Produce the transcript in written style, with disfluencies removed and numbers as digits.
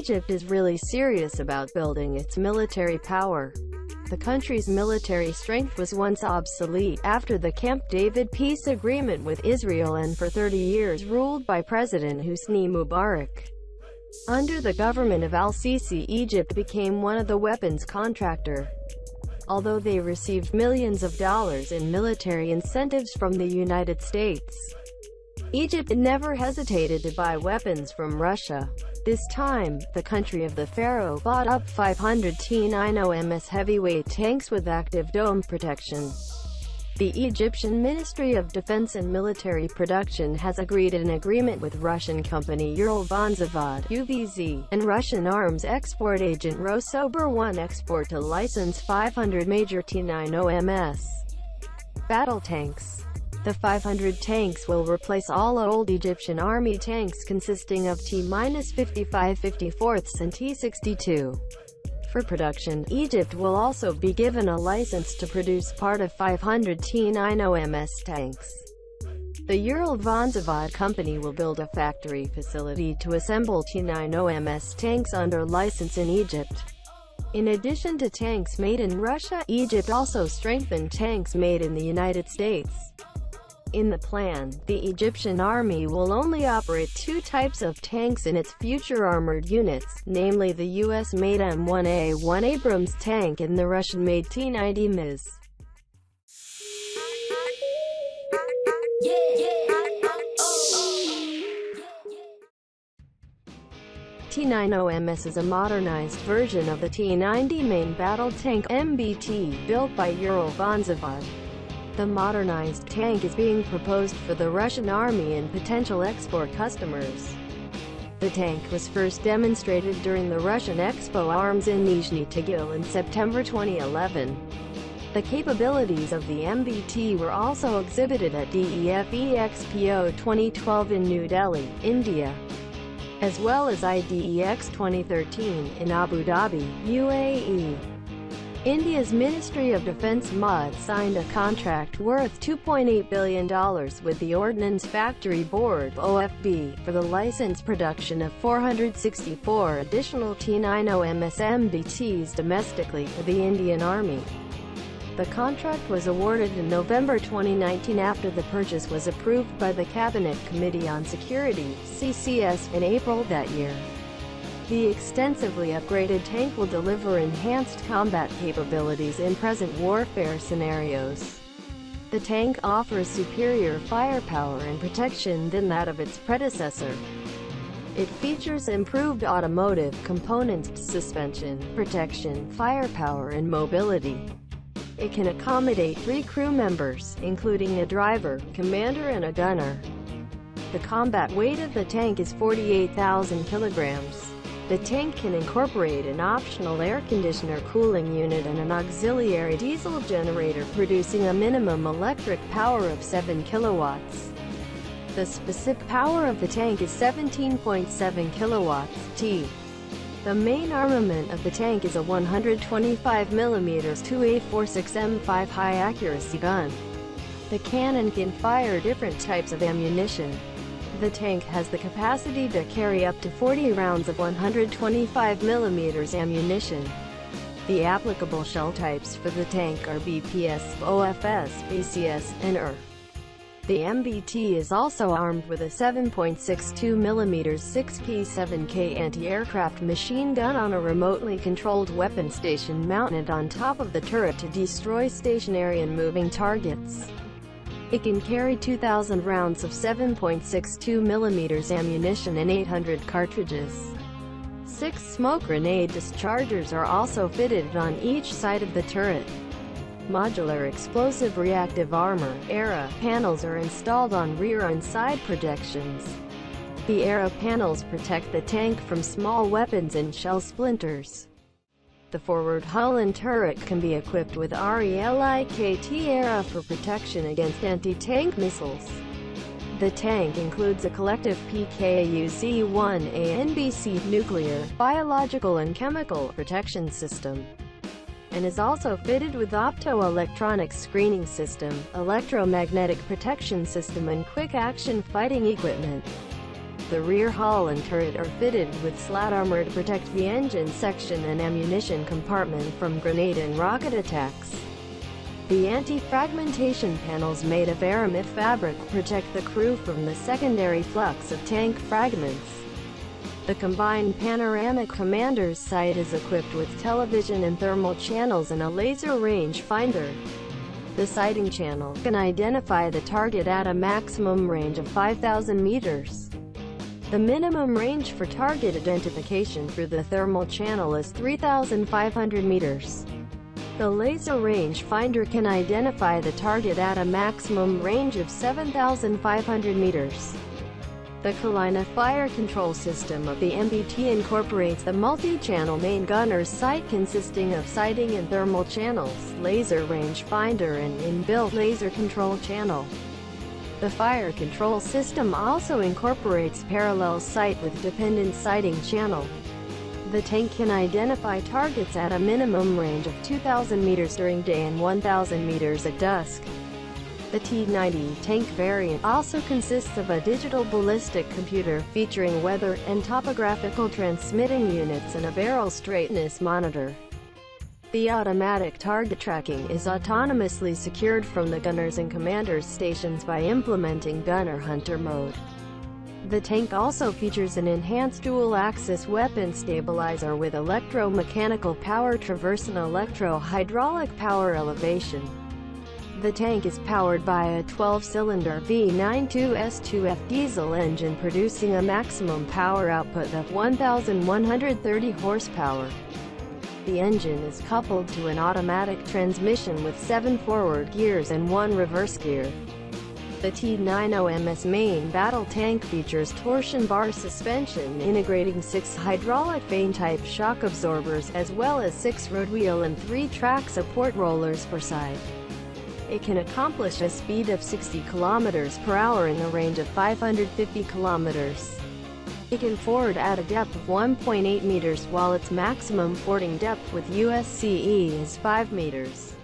Egypt is really serious about building its military power. The country's military strength was once obsolete after the Camp David peace agreement with Israel and for 30 years ruled by President Husni Mubarak. Under the government of Al-Sisi, Egypt became one of the weapons contractor. Although they received millions of dollars in military incentives from the United States, Egypt never hesitated to buy weapons from Russia. This time, the country of the Pharaoh bought up 500 T-90ms heavyweight tanks with active dome protection. The Egyptian Ministry of Defense and Military Production has agreed an agreement with Russian company Uralvanzavod (UVZ) and Russian arms export agent Rosober-1 Export to license 500 major T-90ms battle tanks. The 500 tanks will replace all old Egyptian Army tanks consisting of T-55 54ths and T-62. For production, Egypt will also be given a license to produce part of 500 T-90ms tanks. The Uralvanzavod company will build a factory facility to assemble T-90ms tanks under license in Egypt. In addition to tanks made in Russia, Egypt also strengthened tanks made in the United States. In the plan, the Egyptian Army will only operate two types of tanks in its future armored units, namely the US-made M1A1 Abrams Tank and the Russian-made T-90ms. T-90ms is a modernized version of the T-90 main battle tank MBT, built by Uralvanzavod. The modernized tank is being proposed for the Russian Army and potential export customers. The tank was first demonstrated during the Russian Expo Arms in Nizhny Tagil in September 2011. The capabilities of the MBT were also exhibited at DEF Expo 2012 in New Delhi, India, as well as IDEX 2013 in Abu Dhabi, UAE. India's Ministry of Defence (MoD) signed a contract worth $2.8 billion with the Ordnance Factory Board (OFB) for the licensed production of 464 additional T-90ms MBTs domestically for the Indian Army. The contract was awarded in November 2019 after the purchase was approved by the Cabinet Committee on Security (CCS) in April that year. The extensively upgraded tank will deliver enhanced combat capabilities in present warfare scenarios. The tank offers superior firepower and protection than that of its predecessor. It features improved automotive components, suspension, protection, firepower and mobility. It can accommodate 3 crew members, including a driver, commander and a gunner. The combat weight of the tank is 48,000 kilograms. The tank can incorporate an optional air conditioner cooling unit and an auxiliary diesel generator producing a minimum electric power of 7 kilowatts. The specific power of the tank is 17.7 kilowatts (T). The main armament of the tank is a 125mm 2846M5 high-accuracy gun. The cannon can fire different types of ammunition. The tank has the capacity to carry up to 40 rounds of 125mm ammunition. The applicable shell types for the tank are BPS, OFS, BCS, and ER. The MBT is also armed with a 7.62mm 6P7K anti-aircraft machine gun on a remotely controlled weapon station mounted on top of the turret to destroy stationary and moving targets. It can carry 2,000 rounds of 7.62mm ammunition and 800 cartridges. 6 smoke grenade dischargers are also fitted on each side of the turret. Modular explosive reactive armor (ERA) panels are installed on rear and side projections. The ERA panels protect the tank from small weapons and shell splinters. The forward hull and turret can be equipped with RELIKT ERA for protection against anti-tank missiles. The tank includes a collective PKUC-1A/NBC nuclear, biological and chemical protection system, and is also fitted with optoelectronic screening system, electromagnetic protection system and quick-action fighting equipment. The rear hull and turret are fitted with slat armor to protect the engine section and ammunition compartment from grenade and rocket attacks. The anti-fragmentation panels made of aramid fabric protect the crew from the secondary flux of tank fragments. The combined panoramic commander's sight is equipped with television and thermal channels and a laser range finder. The sighting channel can identify the target at a maximum range of 5,000 meters. The minimum range for target identification through the thermal channel is 3,500 meters. The laser range finder can identify the target at a maximum range of 7,500 meters. The Kalina fire control system of the MBT incorporates the multi-channel main gunner's sight consisting of sighting and thermal channels, laser range finder and inbuilt laser control channel. The fire control system also incorporates parallel sight with dependent sighting channel. The tank can identify targets at a minimum range of 2,000 meters during day and 1,000 meters at dusk. The T-90 tank variant also consists of a digital ballistic computer featuring weather and topographical transmitting units and a barrel straightness monitor. The automatic target tracking is autonomously secured from the gunners and commanders' stations by implementing gunner-hunter mode. The tank also features an enhanced dual-axis weapon stabilizer with electromechanical power traverse and electro-hydraulic power elevation. The tank is powered by a 12-cylinder V9.2S2F diesel engine producing a maximum power output of 1,130 horsepower. The engine is coupled to an automatic transmission with 7 forward gears and 1 reverse gear. The T-90MS main battle tank features torsion bar suspension integrating 6 hydraulic vane-type shock absorbers as well as 6 road wheel and 3 track support rollers per side. It can accomplish a speed of 60 km per hour in a range of 550 km. It can ford at a depth of 1.8 meters while its maximum fording depth with USCE is 5 meters.